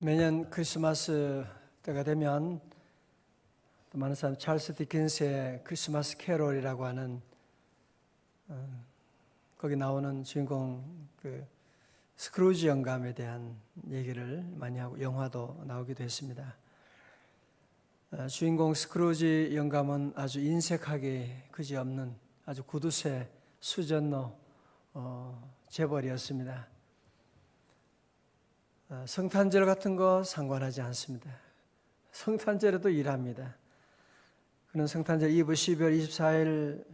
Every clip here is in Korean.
매년 크리스마스 때가 되면 또 많은 사람 찰스 디킨스의 크리스마스 캐롤이라고 하는 거기 나오는 주인공 스크루지 영감에 대한 얘기를 많이 하고 영화도 나오기도 했습니다. 주인공 스크루지 영감은 아주 인색하게 그지없는 아주 구두쇠 수전노 재벌이었습니다. 성탄절 같은 거 상관하지 않습니다. 성탄절에도 일합니다. 그는 성탄절 이브 12월 24일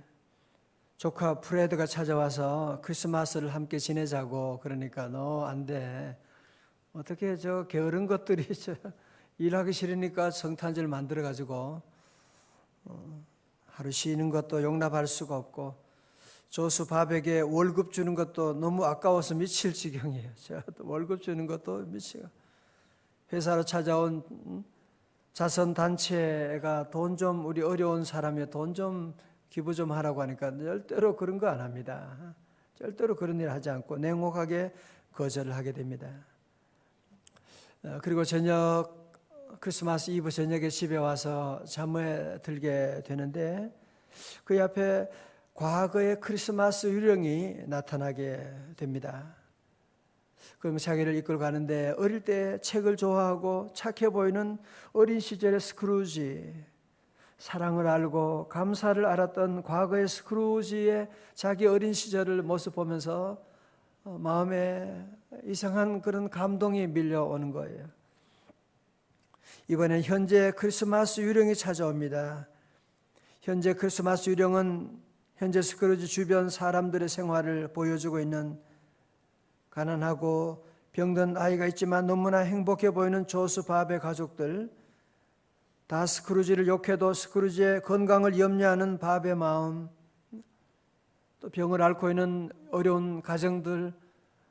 조카 프레드가 찾아와서 크리스마스를 함께 지내자고 그러니까 너 안 돼. 어떻게 저 게으른 것들이 일하기 싫으니까 성탄절 만들어가지고 하루 쉬는 것도 용납할 수가 없고 조수 밥에게 월급 주는 것도 너무 아까워서 미칠 지경이에요. 제가 또 월급 주는 것도 미치고 회사로 찾아온 자선단체가 돈 좀 우리 어려운 사람이 돈 좀 기부 좀 하라고 하니까 절대로 그런 거 안 합니다. 절대로 그런 일 하지 않고 냉혹하게 거절을 하게 됩니다. 그리고 크리스마스 이브 저녁에 집에 와서 잠에 들게 되는데 그 앞에 과거의 크리스마스 유령이 나타나게 됩니다. 그럼 자기를 이끌고 가는데 어릴 때 책을 좋아하고 착해 보이는 어린 시절의 스크루지, 사랑을 알고 감사를 알았던 과거의 스크루지의 자기 어린 시절을 모습 보면서 마음에 이상한 그런 감동이 밀려오는 거예요. 이번엔 현재 크리스마스 유령이 찾아옵니다. 현재 크리스마스 유령은 현재 스크루지 주변 사람들의 생활을 보여주고 있는 가난하고 병든 아이가 있지만 너무나 행복해 보이는 조수 밥의 가족들, 다 스크루지를 욕해도 스크루지의 건강을 염려하는 밥의 마음, 또 병을 앓고 있는 어려운 가정들,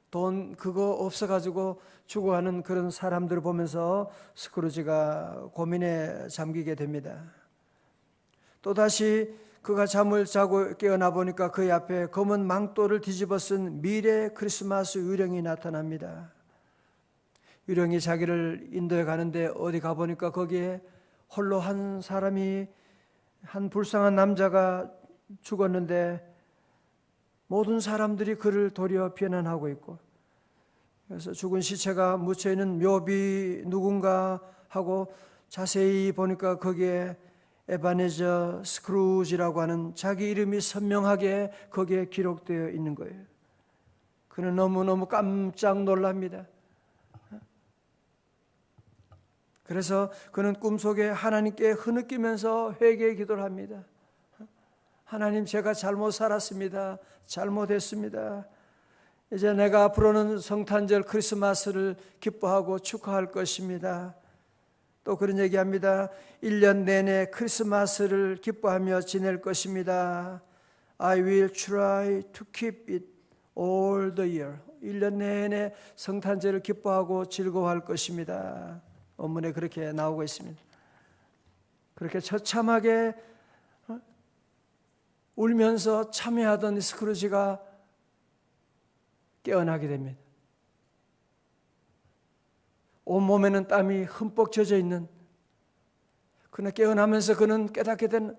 돈 그거 없어가지고 죽어가는 그런 사람들을 보면서 스크루지가 고민에 잠기게 됩니다. 또다시 그가 잠을 자고 깨어나 보니까 그의 앞에 검은 망토를 뒤집어 쓴 미래 크리스마스 유령이 나타납니다. 유령이 자기를 인도해 가는데 어디 가보니까 거기에 홀로 한 사람이, 한 불쌍한 남자가 죽었는데 모든 사람들이 그를 도리어 비난하고 있고, 그래서 죽은 시체가 묻혀있는 묘비 누군가 하고 자세히 보니까 거기에 에바네저 스크루지라고 하는 자기 이름이 선명하게 거기에 기록되어 있는 거예요. 그는 너무너무 깜짝 놀랍니다. 그래서 그는 꿈속에 하나님께 흐느끼면서 회개의 기도를 합니다. 하나님, 제가 잘못 살았습니다. 잘못했습니다. 이제 내가 앞으로는 성탄절 크리스마스를 기뻐하고 축하할 것입니다. 또 그런 얘기합니다. 1년 내내 크리스마스를 기뻐하며 지낼 것입니다. I will try to keep it all the year. 1년 내내 성탄절을 기뻐하고 즐거워할 것입니다. 원문에 그렇게 나오고 있습니다. 그렇게 처참하게 울면서 참여하던 스크루지가 깨어나게 됩니다. 온몸에는 땀이 흠뻑 젖어 있는, 그러나 깨어나면서 그는 깨닫게 된,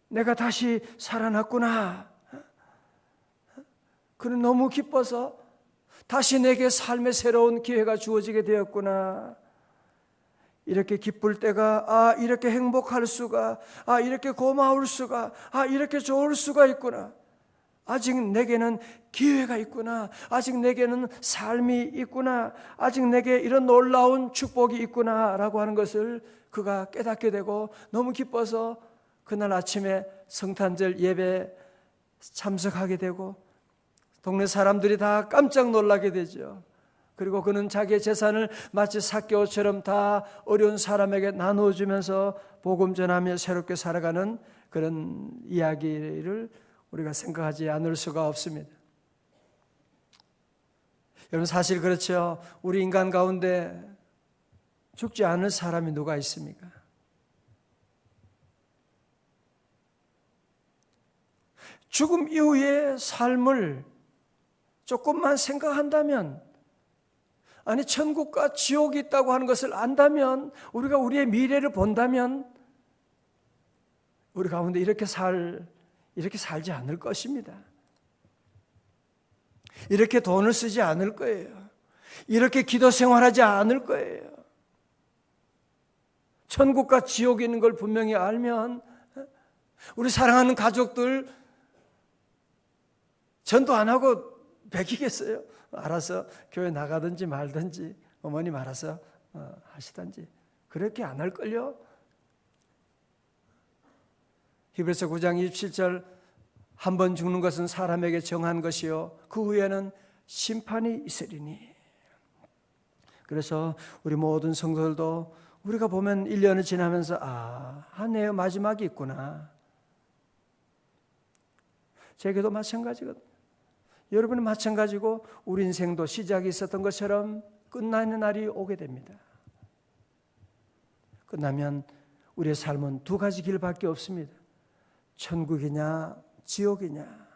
내가 다시 살아났구나. 그는 너무 기뻐서 다시 내게 삶의 새로운 기회가 주어지게 되었구나. 이렇게 기쁠 때가, 이렇게 행복할 수가, 이렇게 고마울 수가, 이렇게 좋을 수가 있구나. 아직 내게는 기회가 있구나. 아직 내게는 삶이 있구나. 아직 내게 이런 놀라운 축복이 있구나 라고 하는 것을 그가 깨닫게 되고 너무 기뻐서 그날 아침에 성탄절 예배에 참석하게 되고 동네 사람들이 다 깜짝 놀라게 되죠. 그리고 그는 자기의 재산을 마치 삭개오처럼 다 어려운 사람에게 나누어주면서 복음 전하며 새롭게 살아가는 그런 이야기를 우리가 생각하지 않을 수가 없습니다. 여러분, 사실 그렇죠. 우리 인간 가운데 죽지 않을 사람이 누가 있습니까? 죽음 이후의 삶을 조금만 생각한다면 아니 천국과 지옥이 있다고 하는 것을 안다면, 우리가 우리의 미래를 본다면 우리 가운데 이렇게 살지 않을 것입니다. 이렇게 돈을 쓰지 않을 거예요. 이렇게 기도 생활하지 않을 거예요. 천국과 지옥이 있는 걸 분명히 알면 우리 사랑하는 가족들 전도 안 하고 배기겠어요? 알아서 교회 나가든지 말든지 어머님 알아서 하시든지 그렇게 안 할걸요? 히브리서 9장 27절 한 번 죽는 것은 사람에게 정한 것이요 그 후에는 심판이 있으리니. 그래서 우리 모든 성도들도 우리가 보면 1년을 지나면서 한 해의 마지막이 있구나. 제게도 마찬가지거든요. 여러분은 마찬가지고 우리 인생도 시작이 있었던 것처럼 끝나는 날이 오게 됩니다. 끝나면 우리의 삶은 두 가지 길밖에 없습니다. 천국이냐 지옥이냐.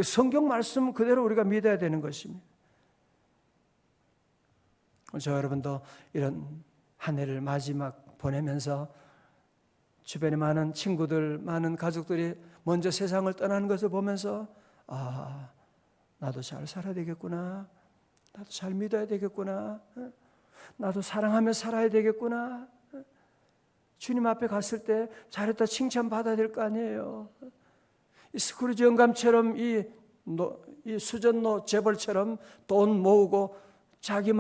성경 말씀 그대로 우리가 믿어야 되는 것입니다. 저 여러분도 이런 한 해를 마지막 보내면서 주변에 많은 친구들, 많은 가족들이 먼저 세상을 떠나는 것을 보면서 나도 잘 살아야 되겠구나. 나도 잘 믿어야 되겠구나. 나도 사랑하며 살아야 되겠구나. 주님 앞에 갔을 때 잘했다 칭찬받아야 될 거 아니에요. 이 스크루지 영감처럼 이 수전노 재벌처럼 돈 모으고 자기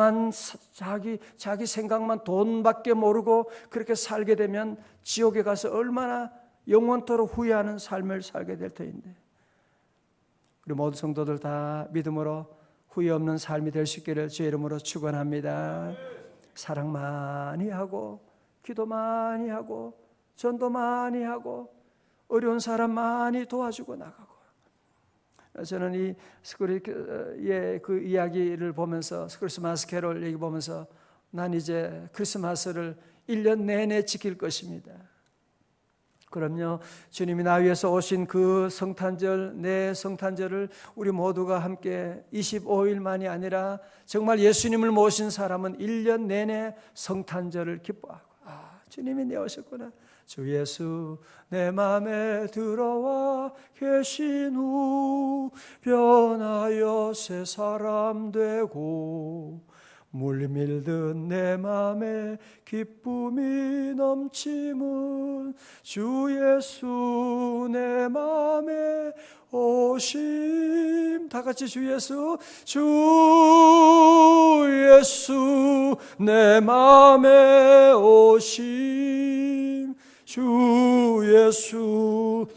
생각만 돈밖에 모르고 그렇게 살게 되면 지옥에 가서 얼마나 영원토록 후회하는 삶을 살게 될 터인데, 우리 모든 성도들 다 믿음으로 후회 없는 삶이 될 수 있기를 주의 이름으로 축원합니다. 사랑 많이 하고 기도 많이 하고 전도 많이 하고 어려운 사람 많이 도와주고 나가고. 저는 이 스크루지의 그 이야기를 보면서, 크리스마스 캐롤 얘기 보면서 난 이제 크리스마스를 1년 내내 지킬 것입니다. 그럼요, 주님이 나 위해서 오신 그 성탄절, 내 성탄절을 우리 모두가 함께 25일만이 아니라 정말 예수님을 모신 사람은 1년 내내 성탄절을 기뻐하고, 주님이 내 오셨구나. 주 예수 내 맘에 들어와 계신 후 변하여 새 사람 되고 물밀듯 내 맘에 기쁨이 넘치면 주 예수 내 맘에 오심. 다 같이 주 예수 내 맘에 오심. 주 예수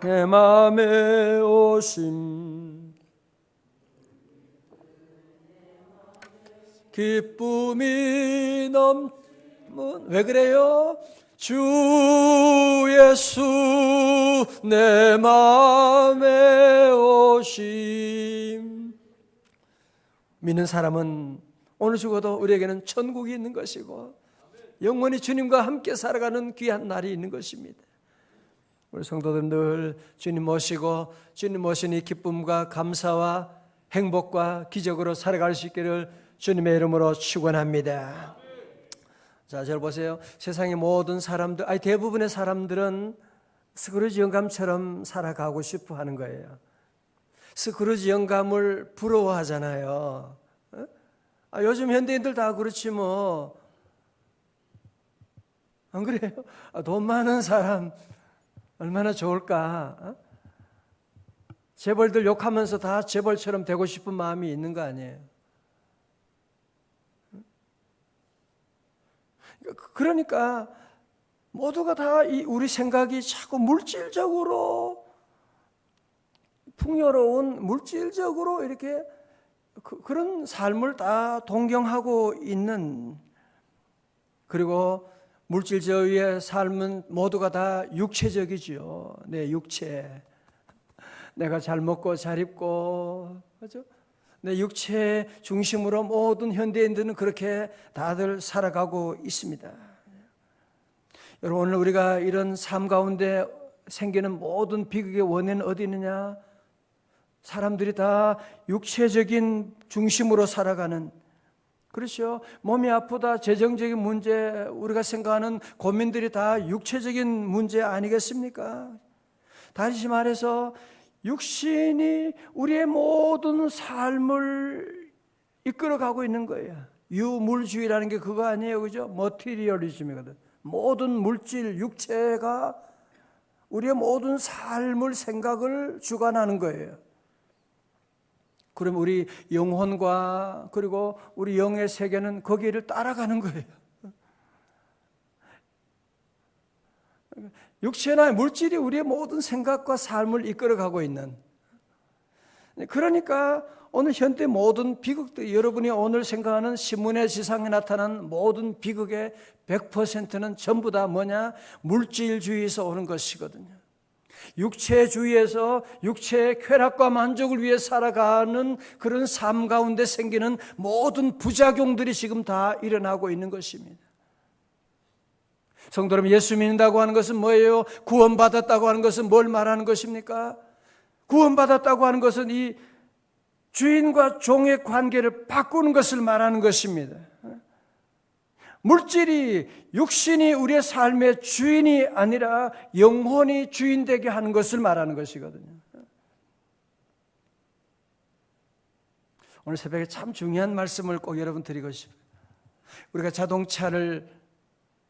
내 맘에 오심. 기쁨이 넘는, 왜 그래요? 주 예수 내 맘에 오심. 믿는 사람은 오늘 죽어도 우리에게는 천국이 있는 것이고 영원히 주님과 함께 살아가는 귀한 날이 있는 것입니다. 우리 성도들 늘 주님 모시고 주님 모신 이 기쁨과 감사와 행복과 기적으로 살아갈 수 있기를 주님의 이름으로 축원합니다. 자, 잘 보세요. 세상의 모든 사람들, 대부분의 사람들은 스크루지 영감처럼 살아가고 싶어 하는 거예요. 스크루지 영감을 부러워하잖아요. 요즘 현대인들 다 그렇지 뭐. 안 그래요? 돈 많은 사람 얼마나 좋을까? 재벌들 욕하면서 다 재벌처럼 되고 싶은 마음이 있는 거 아니에요? 그러니까 모두가 다 우리 생각이 자꾸 물질적으로, 풍요로운 물질적으로 이렇게 그런 삶을 다 동경하고 있는, 그리고 물질적의 삶은 모두가 다 육체적이지요. 내 육체, 내가 잘 먹고 잘 입고, 그렇죠? 내 육체 중심으로 모든 현대인들은 그렇게 다들 살아가고 있습니다. 여러분, 오늘 우리가 이런 삶 가운데 생기는 모든 비극의 원인은 어디 있느냐? 사람들이 다 육체적인 중심으로 살아가는, 그렇죠. 몸이 아프다, 재정적인 문제, 우리가 생각하는 고민들이 다 육체적인 문제 아니겠습니까? 다시 말해서 육신이 우리의 모든 삶을 이끌어가고 있는 거예요. 유물주의라는 게 그거 아니에요, 그죠? 머티리얼리즘이거든. 모든 물질, 육체가 우리의 모든 삶을, 생각을 주관하는 거예요. 그럼 우리 영혼과 그리고 우리 영의 세계는 거기를 따라가는 거예요. 육체나 물질이 우리의 모든 생각과 삶을 이끌어가고 있는, 그러니까 오늘 현대 모든 비극들, 여러분이 오늘 생각하는 신문의 지상에 나타난 모든 비극의 100%는 전부 다 뭐냐? 물질주의에서 오는 것이거든요. 육체주의에서 육체의 쾌락과 만족을 위해 살아가는 그런 삶 가운데 생기는 모든 부작용들이 지금 다 일어나고 있는 것입니다. 성도 여러분, 예수 믿는다고 하는 것은 뭐예요? 구원받았다고 하는 것은 뭘 말하는 것입니까? 구원받았다고 하는 것은 이 주인과 종의 관계를 바꾸는 것을 말하는 것입니다. 물질이, 육신이 우리의 삶의 주인이 아니라 영혼이 주인 되게 하는 것을 말하는 것이거든요. 오늘 새벽에 참 중요한 말씀을 꼭 여러분 드리고 싶어요. 우리가 자동차를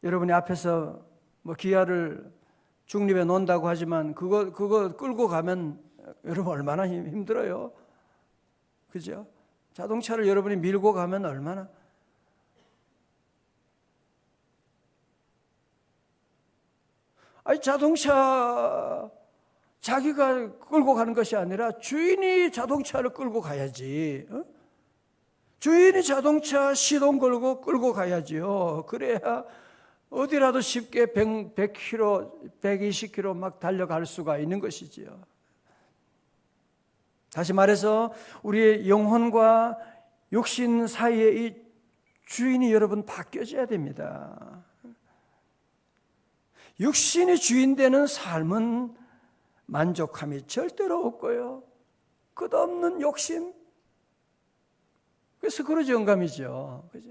여러분이 앞에서 뭐 기아를 중립에 놓는다고 하지만 그거 끌고 가면 여러분 얼마나 힘들어요. 그죠? 자동차를 여러분이 밀고 가면 얼마나. 아니, 자동차 자기가 끌고 가는 것이 아니라 주인이 자동차를 끌고 가야지. 주인이 자동차 시동 걸고 끌고 가야지요. 그래야 어디라도 쉽게 100km, 120km 막 달려갈 수가 있는 것이지요. 다시 말해서 우리의 영혼과 육신 사이에 이 주인이 여러분 바뀌어져야 됩니다. 육신이 주인 되는 삶은 만족함이 절대로 없고요. 끝없는 욕심. 그래서 그러지 영감이죠. 그죠?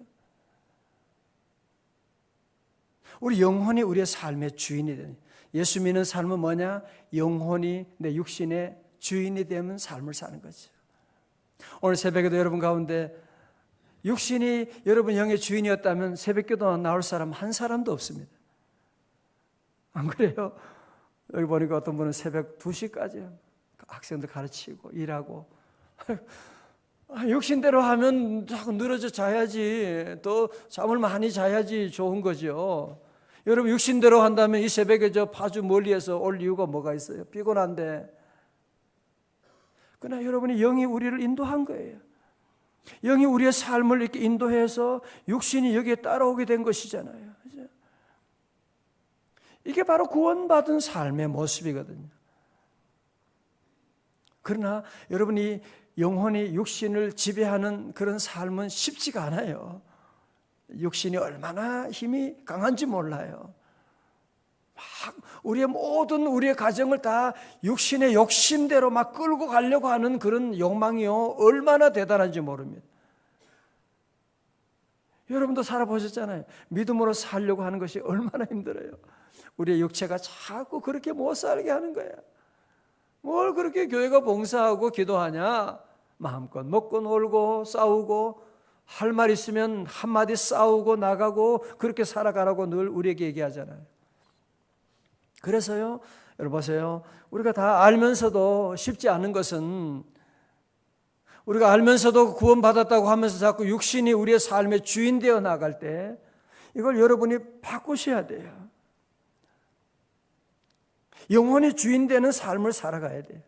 우리 영혼이 우리의 삶의 주인이 되는, 예수 믿는 삶은 뭐냐? 영혼이 내 육신의 주인이 되는 삶을 사는 거죠. 오늘 새벽에도 여러분 가운데 육신이 여러분 영의 주인이었다면 새벽기도 나올 사람 한 사람도 없습니다. 안 그래요? 여기 보니까 어떤 분은 새벽 2시까지 학생들 가르치고 일하고, 육신대로 하면 자꾸 늘어져 자야지, 또 잠을 많이 자야지 좋은 거죠. 여러분 육신대로 한다면 이 새벽에 저 파주 멀리에서 올 이유가 뭐가 있어요? 피곤한데. 그러나 여러분이 영이 우리를 인도한 거예요. 영이 우리의 삶을 이렇게 인도해서 육신이 여기에 따라오게 된 것이잖아요. 그죠? 이게 바로 구원받은 삶의 모습이거든요. 그러나 여러분이 영혼이 육신을 지배하는 그런 삶은 쉽지가 않아요. 육신이 얼마나 힘이 강한지 몰라요. 막 우리의 모든 우리의 가정을 다 육신의 욕심대로 막 끌고 가려고 하는 그런 욕망이요, 얼마나 대단한지 모릅니다. 여러분도 살아보셨잖아요. 믿음으로 살려고 하는 것이 얼마나 힘들어요. 우리의 육체가 자꾸 그렇게 못 살게 하는 거야. 뭘 그렇게 교회가 봉사하고 기도하냐? 마음껏 먹고 놀고 싸우고, 할 말 있으면 한마디 싸우고 나가고 그렇게 살아가라고 늘 우리에게 얘기하잖아요. 그래서요, 여러분 보세요. 우리가 다 알면서도 쉽지 않은 것은, 우리가 알면서도 구원받았다고 하면서 자꾸 육신이 우리의 삶의 주인 되어 나갈 때 이걸 여러분이 바꾸셔야 돼요. 영혼이 주인 되는 삶을 살아가야 돼요.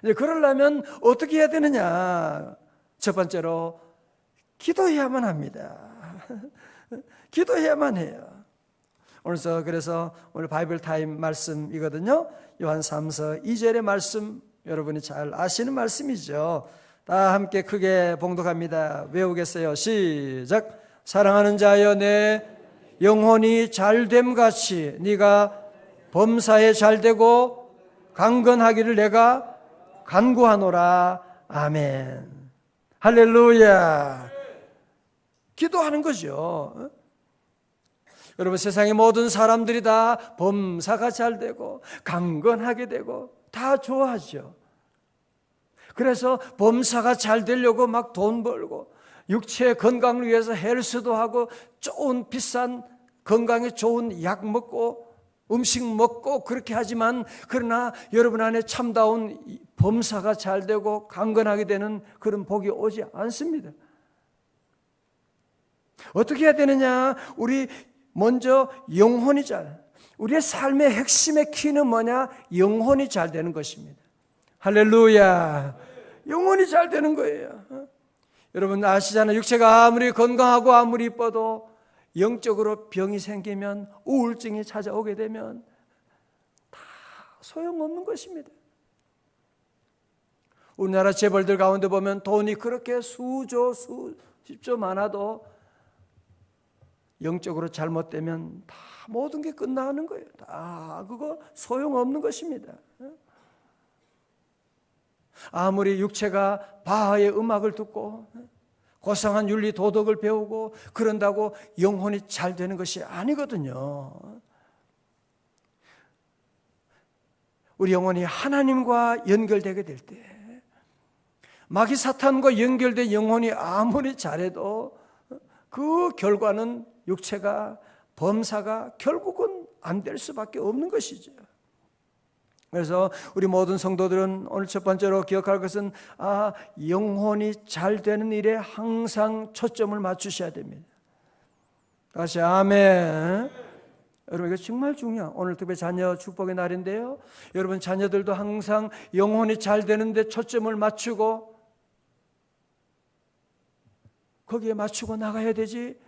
이제 그러려면 어떻게 해야 되느냐? 첫 번째로 기도해야만 합니다. 기도해야만 해요. 그래서 오늘 바이블 타임 말씀이거든요. 요한 3서 2절의 말씀, 여러분이 잘 아시는 말씀이죠. 다 함께 크게 봉독합니다. 외우겠어요. 시작. 사랑하는 자여, 내 영혼이 잘됨 같이 네가 범사에 잘되고 강건하기를 내가 간구하노라. 아멘. 할렐루야. 기도하는 거죠. 여러분, 세상의 모든 사람들이 다 범사가 잘 되고 강건하게 되고 다 좋아하죠. 그래서 범사가 잘 되려고 막 돈 벌고 육체의 건강을 위해서 헬스도 하고 좋은 비싼 건강에 좋은 약 먹고 음식 먹고 그렇게 하지만, 그러나 여러분 안에 참다운 범사가 잘 되고 강건하게 되는 그런 복이 오지 않습니다. 어떻게 해야 되느냐? 우리 먼저 영혼이 잘, 우리의 삶의 핵심의 키는 뭐냐? 영혼이 잘 되는 것입니다. 할렐루야. 영혼이 잘 되는 거예요. 여러분 아시잖아요. 육체가 아무리 건강하고 아무리 이뻐도 영적으로 병이 생기면, 우울증이 찾아오게 되면 다 소용없는 것입니다. 우리나라 재벌들 가운데 보면 돈이 그렇게 수조 수십조 많아도 영적으로 잘못되면 다 모든 게 끝나는 거예요. 다 그거 소용없는 것입니다. 아무리 육체가 바하의 음악을 듣고 고상한 윤리 도덕을 배우고 그런다고 영혼이 잘 되는 것이 아니거든요. 우리 영혼이 하나님과 연결되게 될 때, 마귀 사탄과 연결된 영혼이 아무리 잘해도 그 결과는 육체가, 범사가 결국은 안 될 수밖에 없는 것이죠. 그래서 우리 모든 성도들은 오늘 첫 번째로 기억할 것은, 영혼이 잘 되는 일에 항상 초점을 맞추셔야 됩니다. 다시 아멘. 여러분 이거 정말 중요해요. 오늘 특별히 자녀 축복의 날인데요, 여러분 자녀들도 항상 영혼이 잘 되는데 초점을 맞추고 거기에 맞추고 나가야 되지,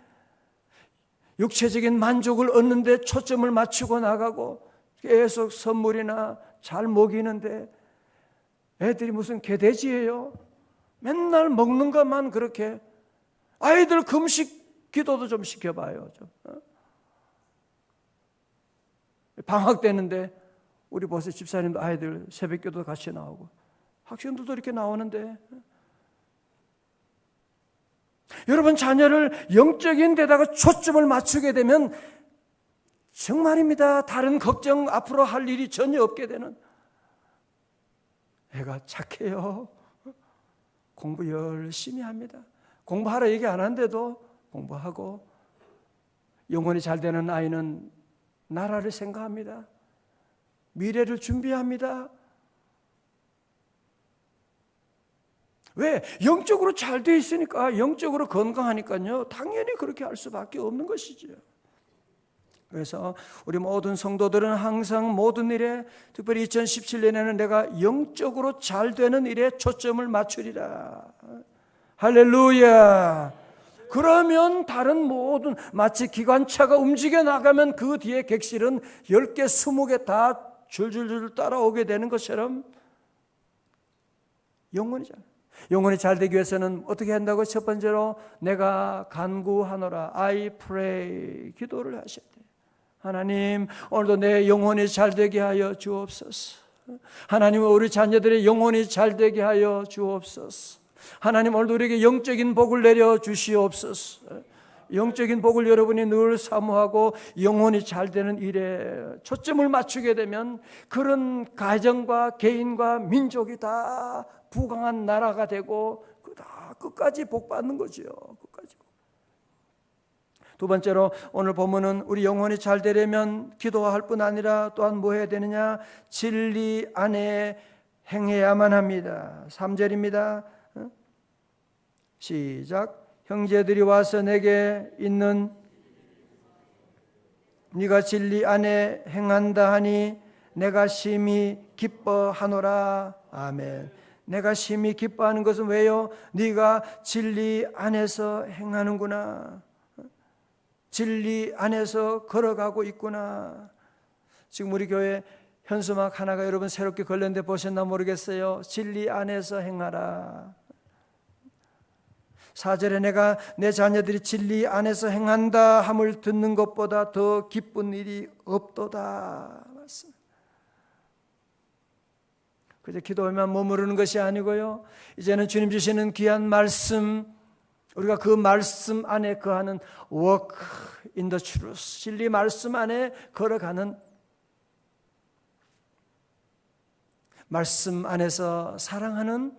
육체적인 만족을 얻는데 초점을 맞추고 나가고 계속 선물이나 잘 먹이는데, 애들이 무슨 개돼지예요? 맨날 먹는 것만 그렇게. 아이들 금식 기도도 좀 시켜봐요. 좀. 방학 때는데 우리 보세요. 집사님도 아이들 새벽 기도 같이 나오고 학생들도 이렇게 나오는데, 여러분 자녀를 영적인 데다가 초점을 맞추게 되면 정말입니다. 다른 걱정 앞으로 할 일이 전혀 없게 되는. 애가 착해요. 공부 열심히 합니다. 공부하라 얘기 안 하는데도 공부하고, 영혼이 잘 되는 아이는 나라를 생각합니다. 미래를 준비합니다. 왜? 영적으로 잘 돼 있으니까, 영적으로 건강하니까요. 당연히 그렇게 할 수밖에 없는 것이죠. 그래서 우리 모든 성도들은 항상 모든 일에, 특별히 2017년에는 내가 영적으로 잘 되는 일에 초점을 맞추리라. 할렐루야. 그러면 다른 모든, 마치 기관차가 움직여 나가면 그 뒤에 객실은 10개, 20개 다 줄줄줄 따라오게 되는 것처럼 영혼이 잘 되기 위해서는 어떻게 한다고? 첫 번째로 내가 간구하노라. I pray. 기도를 하셔야 돼요. 하나님, 오늘도 내 영혼이 잘 되게 하여 주옵소서. 하나님, 우리 자녀들의 영혼이 잘 되게 하여 주옵소서. 하나님, 오늘도 우리에게 영적인 복을 내려 주시옵소서. 영적인 복을 여러분이 늘 사모하고 영혼이 잘 되는 일에 초점을 맞추게 되면 그런 가정과 개인과 민족이 다 부강한 나라가 되고 다 끝까지 복 받는 거죠. 끝까지. 두 번째로 오늘 본문은 우리 영혼이 잘 되려면 기도할 뿐 아니라 또한 뭐 해야 되느냐? 진리 안에 행해야만 합니다. 3절입니다. 시작. 형제들이 와서 내게 있는 네가 진리 안에 행한다 하니 내가 심히 기뻐하노라. 아멘. 내가 심히 기뻐하는 것은 왜요? 네가 진리 안에서 행하는구나. 진리 안에서 걸어가고 있구나. 지금 우리 교회 현수막 하나가 여러분 새롭게 걸렸는데 보셨나 모르겠어요. 진리 안에서 행하라. 4절에 내가 내 자녀들이 진리 안에서 행한다 함을 듣는 것보다 더 기쁜 일이 없도다. 맞습니다. 그저 기도하면 머무르는 것이 아니고요. 이제는 주님 주시는 귀한 말씀, 우리가 그 말씀 안에 거하는 walk in the truth, 진리 말씀 안에 걸어가는, 말씀 안에서 사랑하는,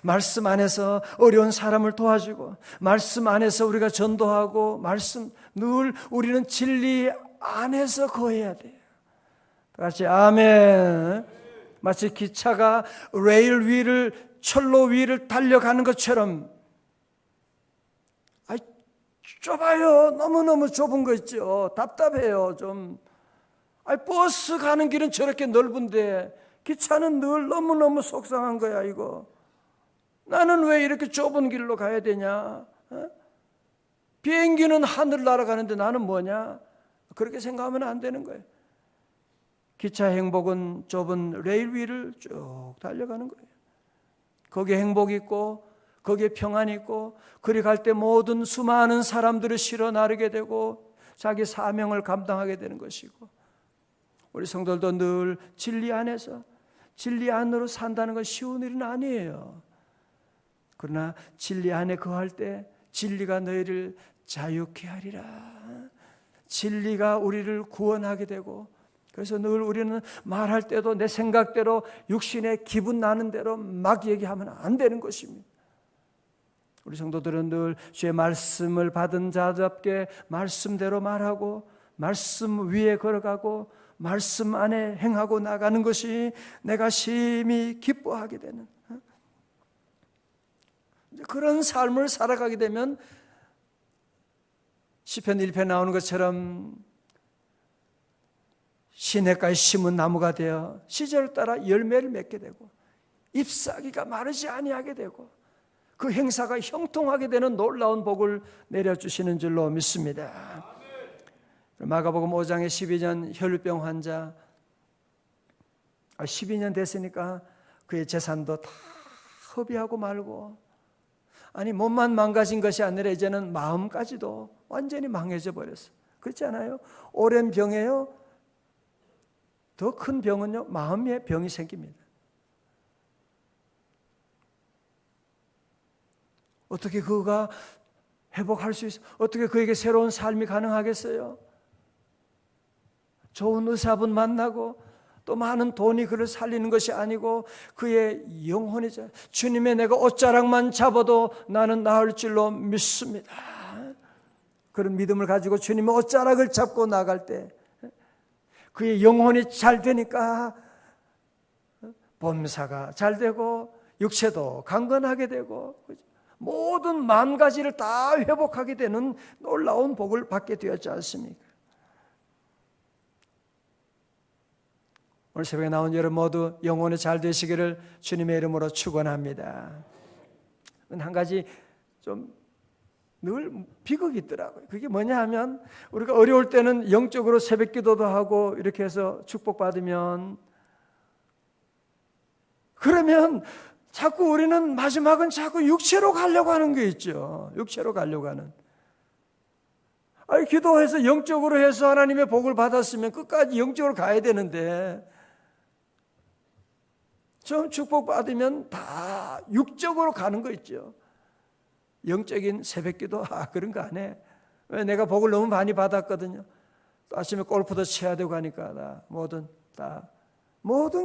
말씀 안에서 어려운 사람을 도와주고, 말씀 안에서 우리가 전도하고, 늘 우리는 진리 안에서 거해야 돼요. 같이 아멘. 마치 기차가 레일 위를, 철로 위를 달려가는 것처럼, 좁아요. 너무너무 좁은 거 있죠. 답답해요. 좀. 버스 가는 길은 저렇게 넓은데 기차는 늘 너무너무 속상한 거야. 이거 나는 왜 이렇게 좁은 길로 가야 되냐? 비행기는 하늘 날아가는데 나는 뭐냐? 그렇게 생각하면 안 되는 거예요. 기차 행복은 좁은 레일 위를 쭉 달려가는 거예요. 거기에 행복이 있고, 거기에 평안이 있고, 그리 갈 때 모든 수많은 사람들을 실어 나르게 되고 자기 사명을 감당하게 되는 것이고, 우리 성도들도 늘 진리 안에서, 진리 안으로 산다는 건 쉬운 일은 아니에요. 그러나 진리 안에 거할 때 진리가 너희를 자유케 하리라. 진리가 우리를 구원하게 되고, 그래서 늘 우리는 말할 때도 내 생각대로 육신의 기분 나는 대로 막 얘기하면 안 되는 것입니다. 우리 성도들은 늘 주의 말씀을 받은 자답게 말씀대로 말하고, 말씀 위에 걸어가고, 말씀 안에 행하고 나가는 것이 내가 심히 기뻐하게 되는 그런 삶을 살아가게 되면, 시편 1편에 나오는 것처럼 시냇가에 심은 나무가 되어 시절을 따라 열매를 맺게 되고, 잎사귀가 마르지 아니하게 되고, 그 행사가 형통하게 되는 놀라운 복을 내려주시는 줄로 믿습니다. 마가복음 5장의 12년 혈루병 환자, 12년 됐으니까 그의 재산도 다 허비하고 말고, 아니 몸만 망가진 것이 아니라 이제는 마음까지도 완전히 망해져 버렸어요. 그렇지 않아요? 오랜 병에요, 더 큰 병은요, 마음의 병이 생깁니다. 어떻게 그가 회복할 수 있어요? 어떻게 그에게 새로운 삶이 가능하겠어요? 좋은 의사분 만나고 또 많은 돈이 그를 살리는 것이 아니고 그의 영혼이죠. 주님의 내가 옷자락만 잡아도 나는 나을 줄로 믿습니다. 그런 믿음을 가지고 주님의 옷자락을 잡고 나갈 때 그의 영혼이 잘 되니까 범사가 잘 되고 육체도 강건하게 되고 모든 마음가짐을 다 회복하게 되는 놀라운 복을 받게 되었지 않습니까? 오늘 새벽에 나온 여러분 모두 영혼이 잘 되시기를 주님의 이름으로 축원합니다. 한 가지 좀 늘 비극이 있더라고요. 그게 뭐냐 하면, 우리가 어려울 때는 영적으로 새벽 기도도 하고 이렇게 해서 축복받으면, 그러면 자꾸 우리는 마지막은 자꾸 육체로 가려고 하는 게 있죠. 육체로 가려고 하는. 아니, 기도해서 영적으로 해서 하나님의 복을 받았으면 끝까지 영적으로 가야 되는데, 처음 축복받으면 다 육적으로 가는 거 있죠. 영적인 새벽기도 그런 거 안 해. 왜? 내가 복을 너무 많이 받았거든요. 또 아침에 골프도 쳐야 되고 하니까 모든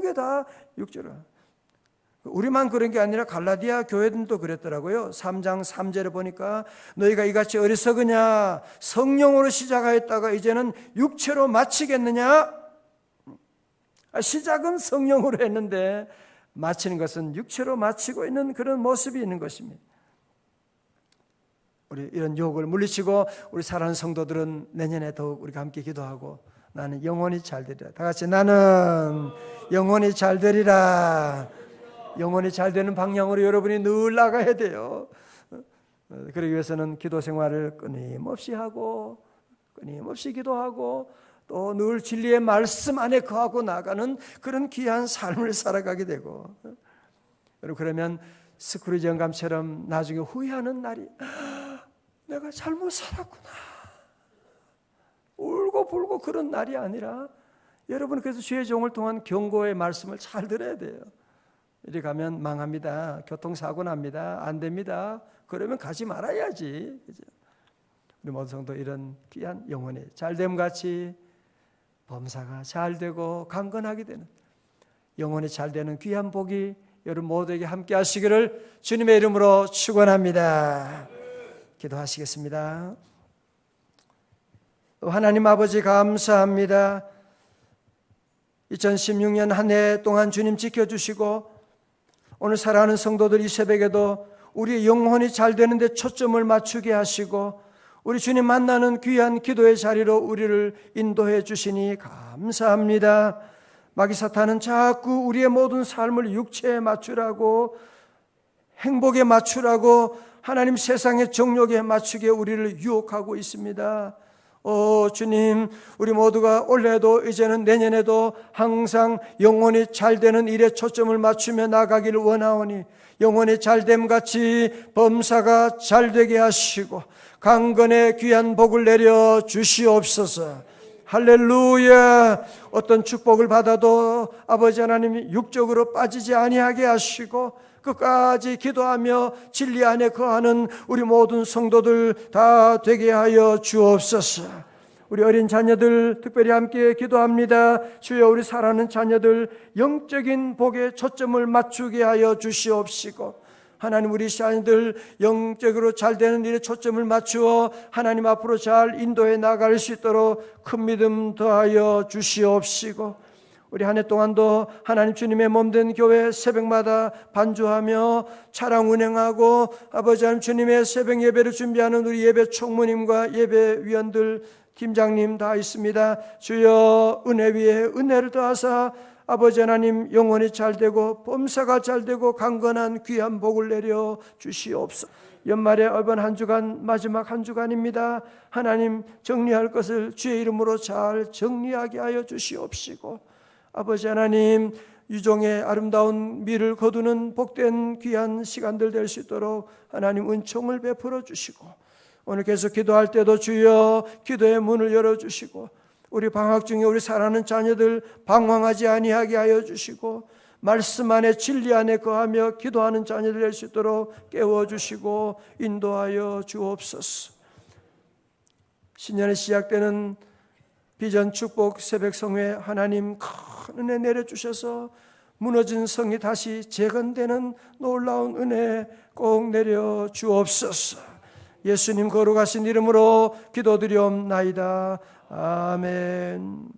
게 다 육적으로. 우리만 그런 게 아니라 갈라디아 교회들도 그랬더라고요. 3장 3절에 보니까 너희가 이같이 어리석으냐, 성령으로 시작하였다가 이제는 육체로 마치겠느냐. 시작은 성령으로 했는데 마치는 것은 육체로 마치고 있는 그런 모습이 있는 것입니다. 우리 이런 유혹을 물리치고 우리 사랑하는 성도들은 내년에 더욱 우리가 함께 기도하고, 나는 영혼이 잘 되리라. 다 같이 나는 영혼이 잘 되리라. 영혼이 잘 되는 방향으로 여러분이 늘 나가야 돼요. 그러기 위해서는 기도 생활을 끊임없이 하고, 끊임없이 기도하고, 또 늘 진리의 말씀 안에 거하고 나가는 그런 귀한 삶을 살아가게 되고, 여러분, 그러면 스크루지 영감처럼 나중에 후회하는 날이, 내가 잘못 살았구나, 울고 불고 그런 날이 아니라 여러분 그래서 주의 종을 통한 경고의 말씀을 잘 들어야 돼요. 이리 가면 망합니다. 교통사고 납니다. 안 됩니다. 그러면 가지 말아야지. 그죠? 우리 모든 성도 이런 귀한 영혼이 잘됨같이 범사가 잘되고 강건하게 되는 영혼이 잘되는 귀한 복이 여러분 모두에게 함께 하시기를 주님의 이름으로 축원합니다. 기도하시겠습니다. 하나님 아버지 감사합니다. 2016년 한 해 동안 주님 지켜주시고 오늘 사랑하는 성도들 이 새벽에도 우리의 영혼이 잘 되는데 초점을 맞추게 하시고 우리 주님 만나는 귀한 기도의 자리로 우리를 인도해 주시니 감사합니다. 마귀 사탄은 자꾸 우리의 모든 삶을 육체에 맞추라고 행복에 맞추라고 하나님 세상의 정욕에 맞추게 우리를 유혹하고 있습니다. 주님, 우리 모두가 올해도 이제는 내년에도 항상 영혼이 잘되는 일에 초점을 맞추며 나가기를 원하오니 영혼이 잘됨같이 범사가 잘되게 하시고 강건의 귀한 복을 내려 주시옵소서. 할렐루야. 어떤 축복을 받아도 아버지 하나님이 육적으로 빠지지 아니하게 하시고 끝까지 기도하며 진리 안에 거하는 우리 모든 성도들 다 되게 하여 주옵소서. 우리 어린 자녀들 특별히 함께 기도합니다. 주여 우리 사랑하는 자녀들 영적인 복에 초점을 맞추게 하여 주시옵시고 하나님 우리 자녀들 영적으로 잘 되는 일에 초점을 맞추어 하나님 앞으로 잘 인도해 나갈 수 있도록 큰 믿음 더하여 주시옵시고 우리 한 해 동안도 하나님 주님의 몸된 교회 새벽마다 반주하며 차량 운행하고 아버지 하나님 주님의 새벽 예배를 준비하는 우리 예배 총무님과 예배위원들 팀장님 다 있습니다. 주여 은혜 위에 은혜를 더하사 아버지 하나님 영혼이 잘되고 범사가 잘되고 강건한 귀한 복을 내려 주시옵소서. 연말에 이번 한 주간 마지막 한 주간입니다. 하나님 정리할 것을 주의 이름으로 잘 정리하게 하여 주시옵시고 아버지 하나님 유종의 아름다운 미를 거두는 복된 귀한 시간들 될 수 있도록 하나님 은총을 베풀어 주시고 오늘 계속 기도할 때도 주여 기도의 문을 열어주시고 우리 방학 중에 우리 사랑하는 자녀들 방황하지 아니하게 하여 주시고 말씀 안에 진리 안에 거하며 기도하는 자녀들 될 수 있도록 깨워주시고 인도하여 주옵소서. 신년에 시작되는 비전 축복 새벽 성회 하나님 큰 은혜 내려주셔서 무너진 성이 다시 재건되는 놀라운 은혜 꼭 내려 주옵소서. 예수님 거룩하신 이름으로 기도드리옵나이다. 아멘.